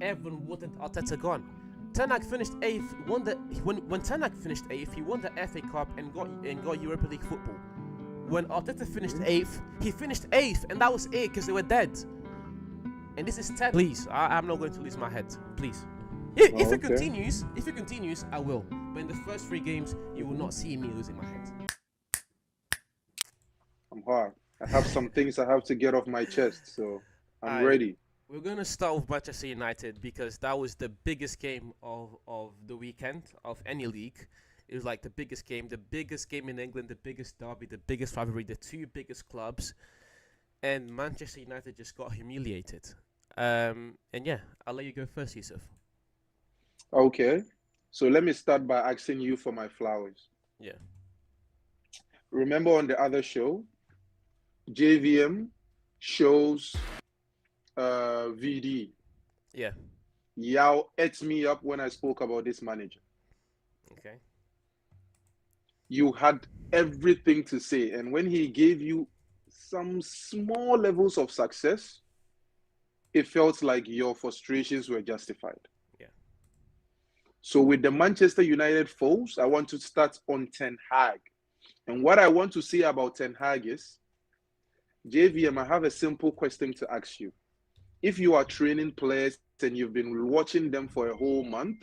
everyone wanted Arteta gone. Ten Hag finished eighth. When Ten Hag finished eighth, he won the FA Cup and got Europa League football. When Arteta finished eighth, he finished eighth, and that was it because they were dead. And this is 10. Please, I'm not going to lose my head. Please. If it continues, I will. But in the first 3 games, you will not see me losing my head. I'm hard. I have some things I have to get off my chest, so I'm ready. We're going to start with Manchester United because that was the biggest game of the weekend of any league. It was like the biggest game in England, the biggest derby, the biggest rivalry, the 2 biggest clubs. And Manchester United just got humiliated. And yeah, I'll let you go first, Yusuf. Okay. So let me start by asking you for my flowers. Yeah. Remember on the other show, JVM shows VD. Yeah. Yao ate me up when I spoke about this manager. Okay. You had everything to say. And when he gave you some small levels of success, it felt like your frustrations were justified. Yeah. So with the Manchester United foes, I want to start on Ten Hag. And what I want to say about Ten Hag is, JVM, I have a simple question to ask you. If you are training players and you've been watching them for a whole month,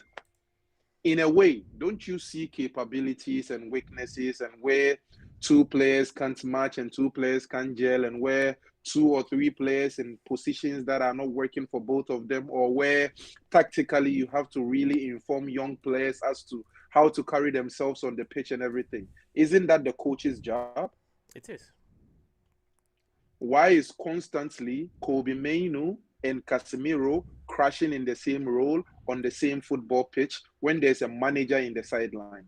in a way, don't you see capabilities and weaknesses and where 2 players can't match and 2 players can't gel, and where 2 or 3 players in positions that are not working for both of them, or where tactically you have to really inform young players as to how to carry themselves on the pitch and everything? Isn't that the coach's job? It is. Why is constantly Kobe Mainu and Casemiro crashing in the same role on the same football pitch when there's a manager in the sideline?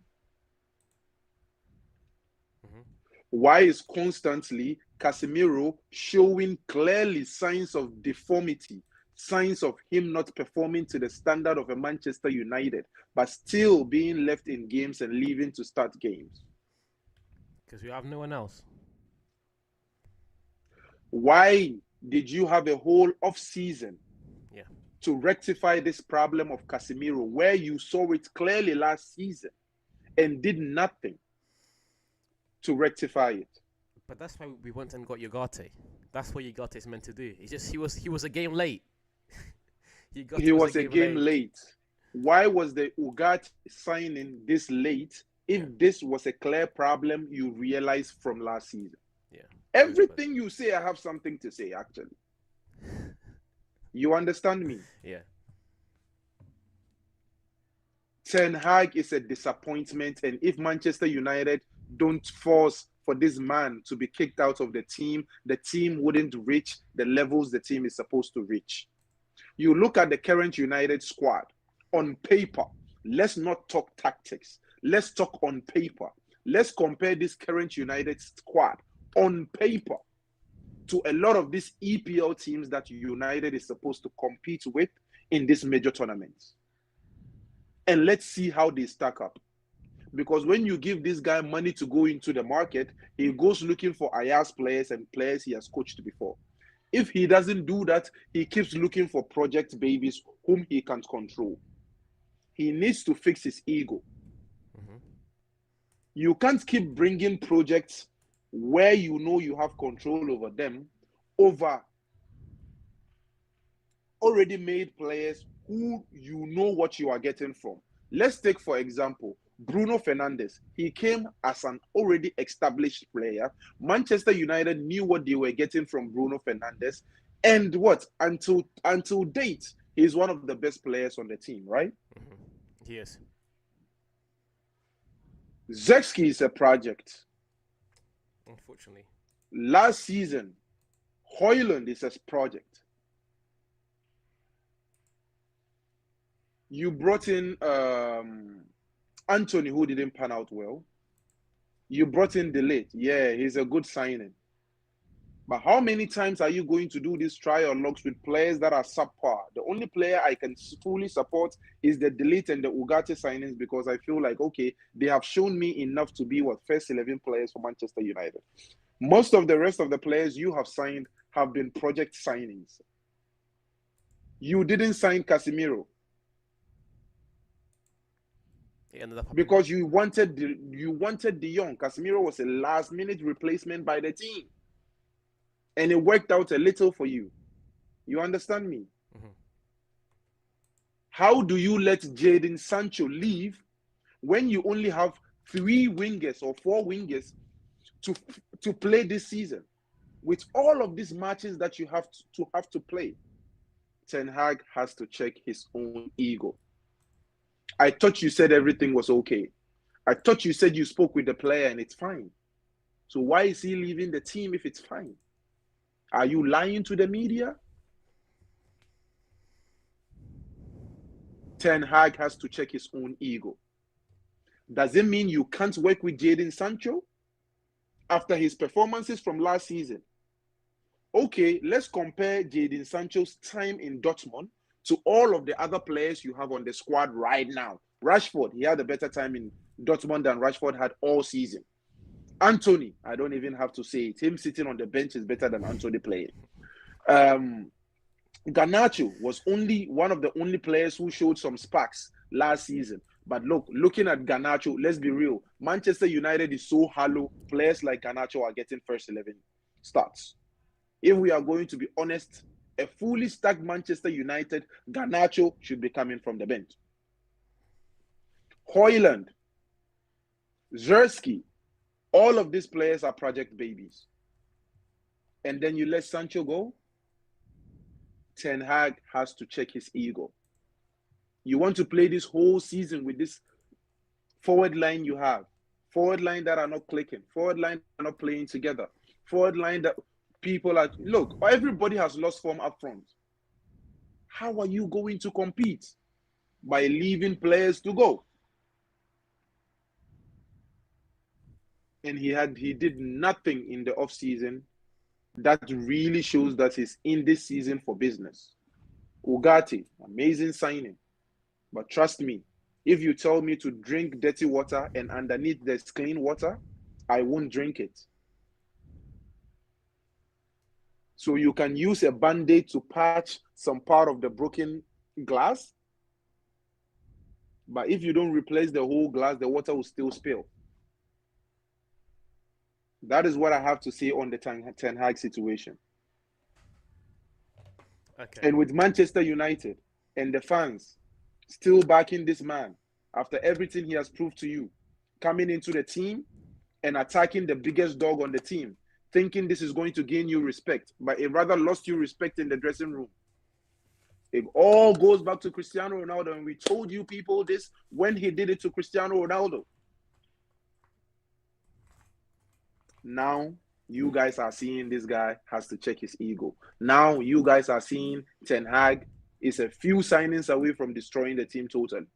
Mm-hmm. Why is constantly Casemiro showing clearly signs of deformity, signs of him not performing to the standard of a Manchester United, but still being left in games and leaving to start games? Because we have no one else. Why did you have a whole off-season to rectify this problem of Casemiro, where you saw it clearly last season and did nothing to rectify it? But that's why we went and got Ugarte. That's what Ugarte is meant to do. It's just he was a game late. He was a game late. Why was the Ugarte signing this late if this was a clear problem you realized from last season? Yeah. Everything you say, I have something to say, actually. You understand me? Yeah. Ten Hag is a disappointment, and if Manchester United don't force for this man to be kicked out of the team wouldn't reach the levels the team is supposed to reach. You look at the current United squad, on paper, let's not talk tactics. Let's talk on paper. Let's compare this current United squad on paper to a lot of these EPL teams that United is supposed to compete with in these major tournaments. And let's see how they stack up. Because when you give this guy money to go into the market, he goes looking for Ajax players and players he has coached before. If he doesn't do that, he keeps looking for project babies whom he can't control. He needs to fix his ego. Mm-hmm. You can't keep bringing projects where you know you have control over them, over already made players who you know what you are getting from. Let's take, for example, Bruno Fernandes. He came as an already established player. Manchester United knew what they were getting from Bruno Fernandes. And what? Until date, he's one of the best players on the team, right? Mm-hmm. Yes. Zexki is a project. Unfortunately. Last season, Højlund is a project. You brought in Anthony, who didn't pan out well. You brought in De Ligt. Yeah, he's a good signing. But how many times are you going to do these trial logs with players that are subpar? The only player I can fully support is the De Ligt and the Ugarte signings, because I feel like, okay, they have shown me enough to be first 11 players for Manchester United. Most of the rest of the players you have signed have been project signings. You didn't sign Casemiro It ended up happening. because you wanted De Jong. Casemiro was a last-minute replacement by the team, and it worked out a little for you. You understand me? Mm-hmm. How do you let Jadon Sancho leave when you only have 3 wingers or 4 wingers to play this season? With all of these matches that you have to play, Ten Hag has to check his own ego. I thought you said everything was okay. I thought you said you spoke with the player and it's fine. So why is he leaving the team if it's fine? Are you lying to the media? Ten Hag has to check his own ego. Does it mean you can't work with Jadon Sancho after his performances from last season? Okay, let's compare Jadon Sancho's time in Dortmund to all of the other players you have on the squad right now. Rashford, he had a better time in Dortmund than Rashford had all season. Anthony, I don't even have to say it. Him sitting on the bench is better than Anthony playing. Garnacho was one of the only players who showed some sparks last season. But looking at Garnacho, let's be real. Manchester United is so hollow. Players like Garnacho are getting first 11 starts. If we are going to be honest, a fully stacked Manchester United, Garnacho should be coming from the bench. Højlund, Zerski, all of these players are project babies. And then you let Sancho go? Ten Hag has to check his ego. You want to play this whole season with this forward line you have. Forward line that are not clicking. Forward line that are not playing together. Forward line that people are... Look, everybody has lost form up front. How are you going to compete? By leaving players to go. And he did nothing in the offseason that really shows that he's in this season for business. Ugarte, amazing signing. But trust me, if you tell me to drink dirty water and underneath there's clean water, I won't drink it. So you can use a band-aid to patch some part of the broken glass. But if you don't replace the whole glass, the water will still spill. That is what I have to say on the Ten Hag situation. Okay. And with Manchester United and the fans still backing this man after everything he has proved to you, coming into the team and attacking the biggest dog on the team, thinking this is going to gain you respect, but it rather lost you respect in the dressing room. It all goes back to Cristiano Ronaldo, and we told you people this when he did it to Cristiano Ronaldo. Now, you guys are seeing this guy has to check his ego. Now, you guys are seeing Ten Hag is a few signings away from destroying the team totally.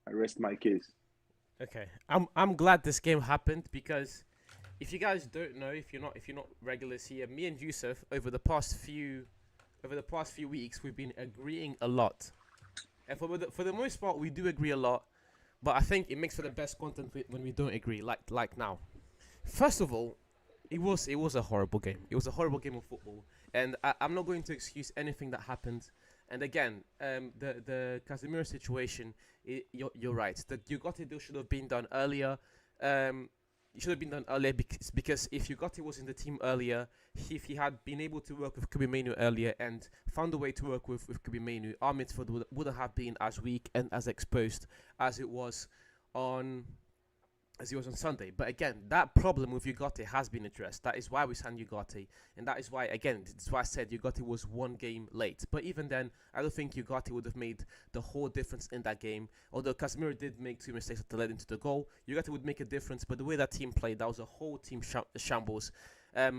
I rest my case. Okay. I'm glad this game happened because if you guys don't know, if you're not regulars here, me and Yusuf over the past few weeks we've been agreeing a lot. And for the most part we do agree a lot. But I think it makes for the best content when we don't agree, like now. First of all, it was a horrible game. It was a horrible game of football, and I'm not going to excuse anything that happened. And again, the Casemiro situation, you're right. The Ugarte deal should have been done earlier. It should have been done earlier because if Ugarte was in the team earlier, if he had been able to work with Kobbie Mainoo earlier and found a way to work with Kobbie Mainoo, our midfield wouldn't have been as weak and as exposed as it was on Sunday. But again, that problem with Ugarte has been addressed. That is why we signed Ugarte, and that is why, again, that's why I said Ugarte was one game late. But even then, I don't think Ugarte would have made the whole difference in that game. Although Casemiro did make 2 mistakes that led into the goal, Ugarte would make a difference. But the way that team played, that was a whole team shambles. I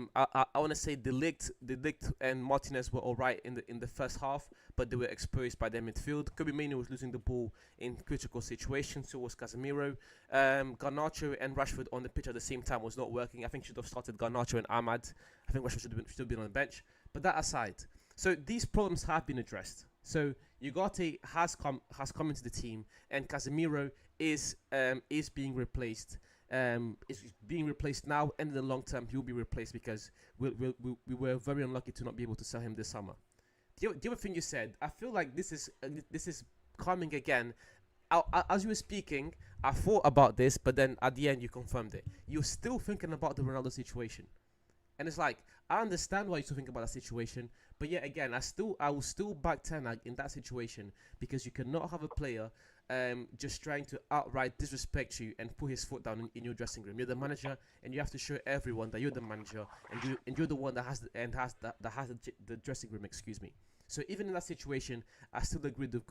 want to say De Ligt and Martinez were all right in the first half, but they were exposed by their midfield. Kobbie Mainoo was losing the ball in critical situations, so was Casemiro. Garnacho and Rashford on the pitch at the same time was not working. I think should have started Garnacho and Ahmad. I think Rashford should have been on the bench. But that aside, so these problems have been addressed. So Ugarte has come into the team, and Casemiro is being replaced. Is being replaced now, and in the long term, he'll be replaced because we were very unlucky to not be able to sell him this summer. the other thing you said, I feel like this is coming again. As you were speaking, I thought about this, but then at the end you confirmed it. You're still thinking about the Ronaldo situation, and it's like I understand why you still think about that situation, but yet again, I will still back Ten Hag in that situation because you cannot have a player just trying to outright disrespect you and put his foot down in your dressing room. You're the manager, and you have to show everyone that you're the manager, and you're the one that has the dressing room. Excuse me. So even in that situation, I still agree with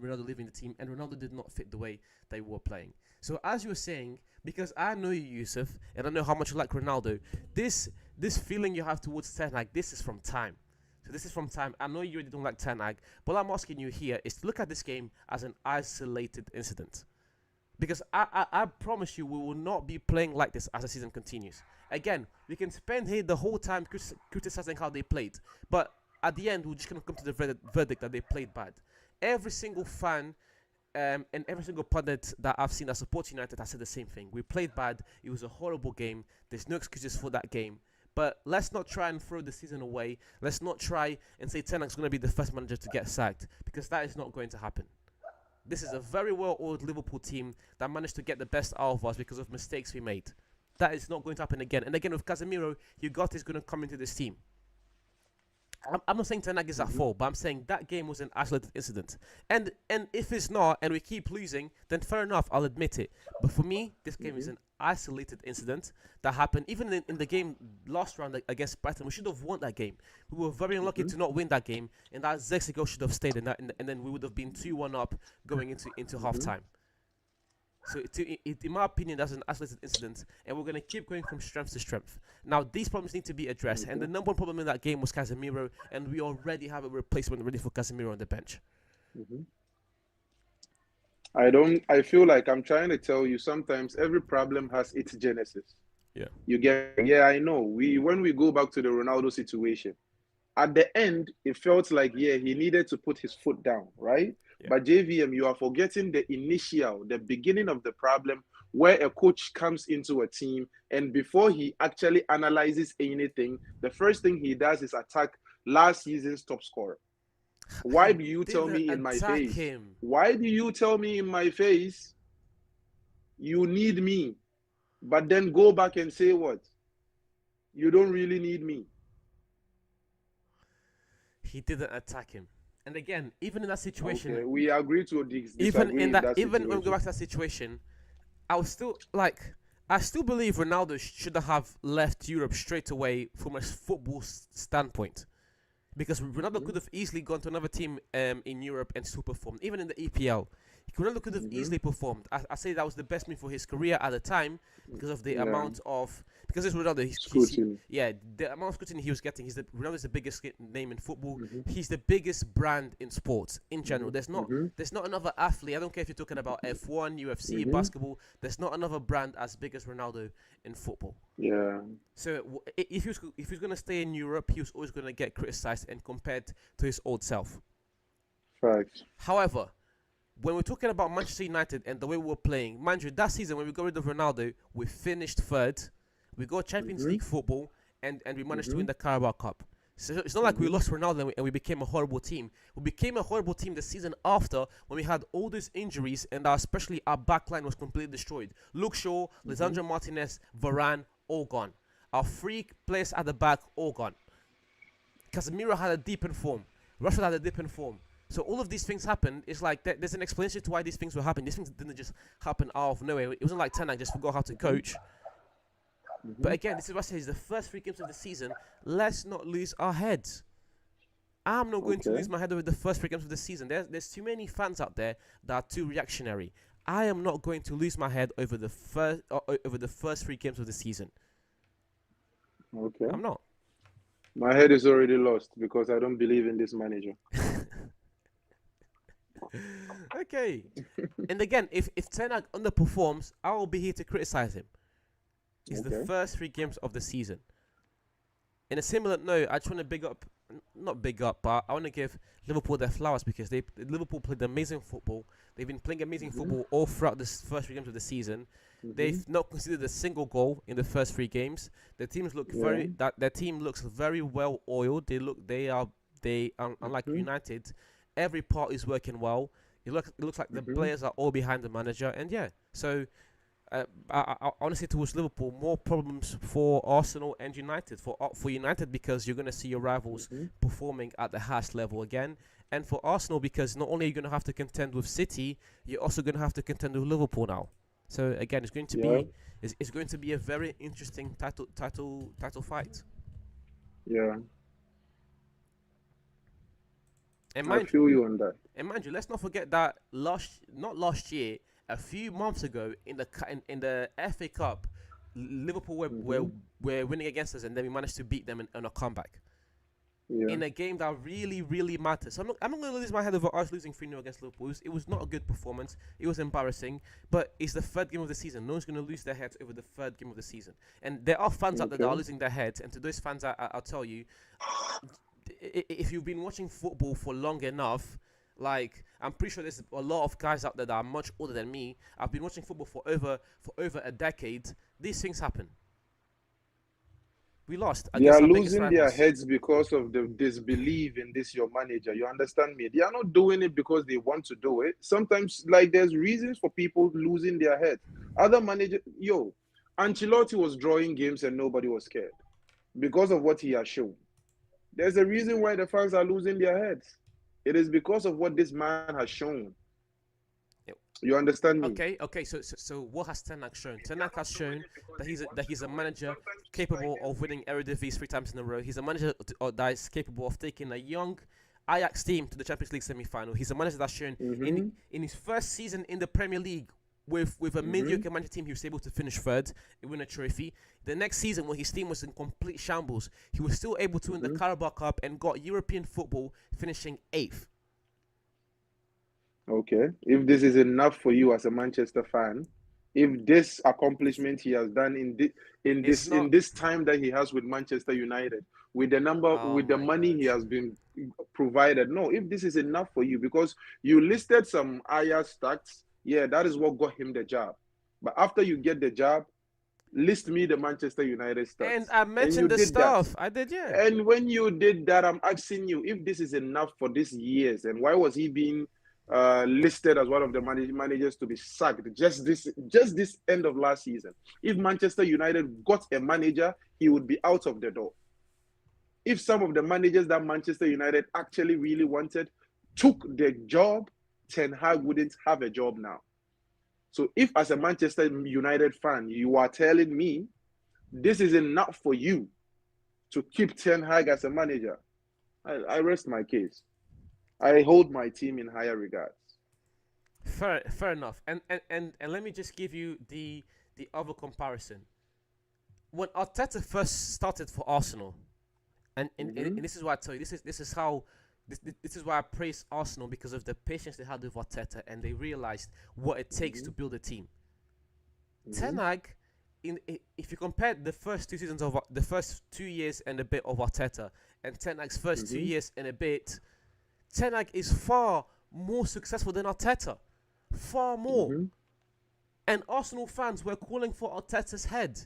Ronaldo leaving the team, and Ronaldo did not fit the way they were playing. So as you were saying, because I know you, Yusuf, and I know how much you like Ronaldo, this feeling you have towards Ten Hag, this is from time. So this is from time. I know you really don't like Ten Hag, but I'm asking you here is to look at this game as an isolated incident. Because I promise you we will not be playing like this as the season continues. Again, we can spend here the whole time criticizing how they played, but at the end, we're just going to come to the verdict that they played bad. Every single fan and every single pundit that I've seen that supports United has said the same thing. We played bad. It was a horrible game. There's no excuses for that game. But let's not try and throw the season away. Let's not try and say Ten Hag's going to be the first manager to get sacked, because that is not going to happen. This is a very well-oiled Liverpool team that managed to get the best out of us because of mistakes we made. That is not going to happen again. And again, with Casemiro, Ugarte is going to come into this team. I'm not saying Ten Hag is at fault, but I'm saying that game was an isolated incident. And if it's not, and we keep losing, then fair enough, I'll admit it. But for me, this game is an isolated incident that happened. Even in the game last round against Brighton, we should have won that game. We were very unlucky to not win that game, and that Zexi goal should have stayed in that, and then we would have been 2-1 up going into half-time. So, in my opinion, that's an isolated incident, and we're going to keep going from strength to strength. Now, these problems need to be addressed, and the number one problem in that game was Casemiro, and we already have a replacement ready for Casemiro on the bench. I feel like I'm trying to tell you sometimes every problem has its genesis. Yeah. I know. When we go back to the Ronaldo situation, at the end, it felt like, he needed to put his foot down, right? Yeah. But JVM, you are forgetting the beginning of the problem, where a coach comes into a team and before he actually analyzes anything, the first thing he does is attack last season's top scorer. Why do you tell me in my face? Why do you tell me in my face you need me, but then go back and say what? You don't really need me. He didn't attack him. And again, even in that situation, we agree to disagree. Even when we go back to that situation, I still believe Ronaldo should have left Europe straight away from a football standpoint, because Ronaldo could have easily gone to another team in Europe and still performed, even in the EPL. Ronaldo could have easily performed. I say that was the best move for his career at the time because of the amount of... Because it's Ronaldo. The amount of scrutiny he was getting. Ronaldo is the biggest name in football. He's the biggest brand in sports in general. There's not another athlete. I don't care if you're talking about F1, UFC, basketball. There's not another brand as big as Ronaldo in football. Yeah. So if he was going to stay in Europe, he was always going to get criticized and compared to his old self. Facts. However, when we're talking about Manchester United and the way we were playing, mind you, that season when we got rid of Ronaldo, we finished third. We got Champions League football, and we managed to win the Carabao Cup. So it's not like we lost Ronaldo and we became a horrible team. We became a horrible team the season after when we had all those injuries and especially our back line was completely destroyed. Luke Shaw, Lisandro Martinez, Varane, all gone. Our three players at the back, all gone. Casemiro had a dip in form. Rashford had a dip in form. So all of these things happened. It's like there's an explanation to why these things were happening. These things didn't just happen out of nowhere. It wasn't like Ten Hag just forgot how to coach. But again, this is what I say, is the first 3 games of the season. Let's not lose our heads. I'm not going to lose my head over the first 3 games of the season. There's too many fans out there that are too reactionary. I am not going to lose my head over the first 3 games of the season. Okay. I'm not. My head is already lost because I don't believe in this manager. Okay. And again, if Ten Hag underperforms, I will be here to criticize him. It's the first 3 games of the season. In a similar note, I just want to not big up, but I want to give Liverpool their flowers because Liverpool played amazing football. They've been playing amazing football all throughout this first 3 games of the season. They've not conceded a single goal in the first 3 games. Their team looks very well oiled. unlike Mhm. United, every part is working well. It looks like the Mhm. players are all behind the manager, and yeah. So honestly, towards Liverpool, more problems for Arsenal and United. For United, because you're going to see your rivals Mhm. performing at the highest level again, and for Arsenal, because not only are you going to have to contend with City, you're also going to have to contend with Liverpool now. So again, Yeah. it's going to be a very interesting title fight. Yeah. And I mind feel you on that. And mind you, let's not forget that not last year, a few months ago in the FA Cup, Liverpool Mhm. were winning against us, and then we managed to beat them in a comeback Yeah. in a game that really really matters. So I'm not going to lose my head over us losing 3-0 against Liverpool. It was not a good performance. It was embarrassing, but it's the third game of the season. No one's going to lose their heads over the third game of the season, and there are fans out there that are Okay. losing their heads. And to those fans, I'll tell you, if you've been watching football for long enough, like I'm pretty sure there's a lot of guys out there that are much older than me. I've been watching football for over a decade. These things happen. We lost They against are our biggest losing their rivals. heads because of the disbelief in this your manager. You understand me? They are not doing it because they want to do it. Sometimes, like there's reasons for people losing their heads. Other manager, Ancelotti was drawing games and nobody was scared because of what he has shown. There's a reason why the fans are losing their heads. It is because of what this man has shown. Yep. You understand me? Okay. So what has Ten Hag shown? Ten Hag has shown that he's a manager capable of winning Eredivisie 3 times in a row. He's a manager that is capable of taking a young Ajax team to the Champions League semi-final. He's a manager that's shown in Mm-hmm. in his first season in the Premier League with a Mm-hmm. mediocre Manchester team, he was able to finish third and win a trophy. The next season, when his team was in complete shambles, he was still able to win the Mm-hmm. Carabao Cup and got European football, finishing eighth. Okay. If this is enough for you as a Manchester fan, if this accomplishment he has done It's in not. this time that he has with Manchester United, Oh with the my money he gosh. has been provided, no, if this is enough for you, because you listed some Aya stats, yeah, that is what got him the job. But after you get the job, list me the Manchester United And stats. I And you mentioned the did that. stuff. I did, yeah. And when you did that, I'm asking you if this is enough for this years, and why was he being listed as one of the managers to be sacked just this end of last season? If Manchester United got a manager, he would be out of the door. If some of the managers that Manchester United actually really wanted took the job, Ten Hag wouldn't have a job now. So if as a Manchester United fan, you are telling me this is enough for you to keep Ten Hag as a manager, I rest my case. I hold my team in higher regards. Fair enough. And let me just give you the other comparison. When Arteta first started for Arsenal, and Mm-hmm. this is why I tell you, this is why I praise Arsenal, because of the patience they had with Arteta, and they realized what it takes Mm-hmm. to build a team. Mm-hmm. Ten Hag, if you compare the first 2 seasons of the first 2 years and a bit of Arteta, and Ten Hag's first two Mm-hmm. years and a bit, Ten Hag is far more successful than Arteta, far more. Mm-hmm. And Arsenal fans were calling for Arteta's head.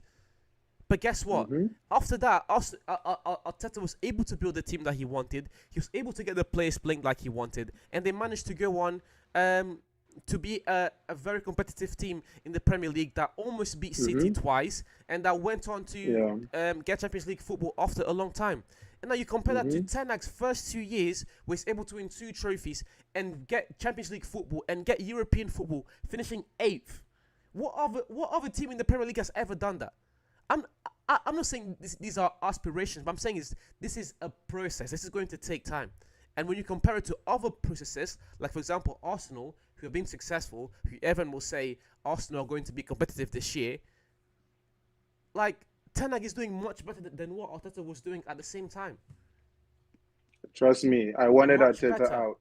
But guess what? Mm-hmm. After that, Arteta was able to build the team that he wanted. He was able to get the players playing like he wanted, and they managed to go on to be a very competitive team in the Premier League that almost beat City Mm-hmm. twice, and that went on to Yeah. get Champions League football after a long time. And now you compare that to Mm-hmm. Ten Hag's first 2 years, where he's able to win 2 trophies and get Champions League football and get European football, finishing eighth. What other team in the Premier League has ever done that? I'm I'm not saying these are aspirations, but I'm saying this is a process. This is going to take time. And when you compare it to other processes, like for example Arsenal, who have been successful, who everyone will say Arsenal are going to be competitive this year, like Ten Hag is doing much better than what Arteta was doing at the same time. Trust me, I wanted Much Arteta better. out.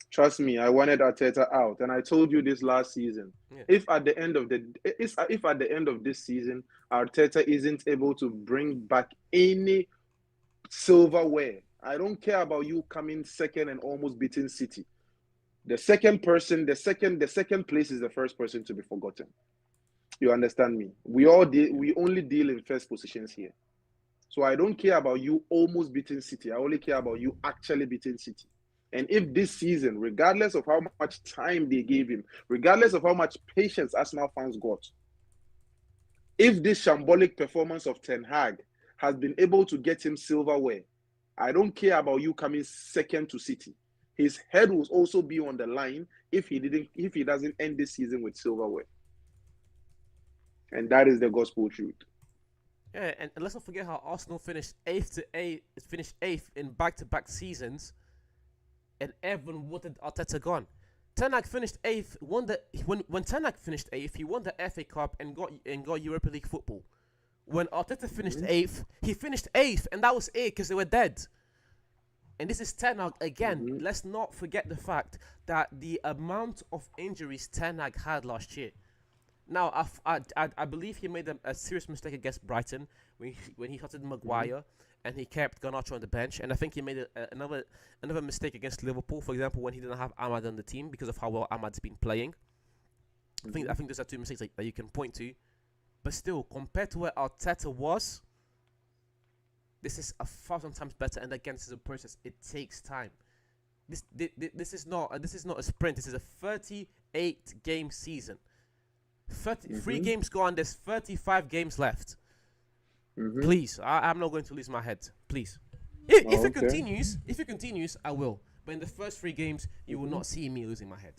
Trust me, I wanted Arteta out, and I told you this last season. Yeah. If at the end of this season Arteta isn't able to bring back any silverware, I don't care about you coming second and almost beating City. The second place is the first person to be forgotten. You understand me? We only deal in first positions here. So I don't care about you almost beating City. I only care about you actually beating City. And if this season, regardless of how much time they gave him, regardless of how much patience Arsenal fans got, if this shambolic performance of Ten Hag has been able to get him silverware, I don't care about you coming second to City. His head will also be on the line if he doesn't end this season with silverware. And that is the gospel truth. Yeah, and let's not forget how Arsenal finished eighth in back-to-back seasons, and everyone wanted Arteta gone. Ten Hag finished eighth. When Ten Hag finished eighth, he won the FA Cup and got Europa League football. When Arteta finished eighth, he finished eighth, and that was it because they were dead. And this is Ten Hag again. Let's not forget the fact that the amount of injuries Ten Hag had last year. Now, I believe he made a serious mistake against Brighton when he started Maguire and he kept Garnacho on the bench. And I think he made another mistake against Liverpool, for example, when he didn't have Ahmad on the team because of how well Ahmad's been playing. I think those are two mistakes that you can point to. But still, compared to where Arteta was, this is 1,000 times better. And again, this is a process. It takes time. This is not a sprint. This is a 38-game season. 33 games gone. There's 35 games left. Please, I'm not going to lose my head. Please, if it continues, I will. But in the first 3 games, you will not see me losing my head.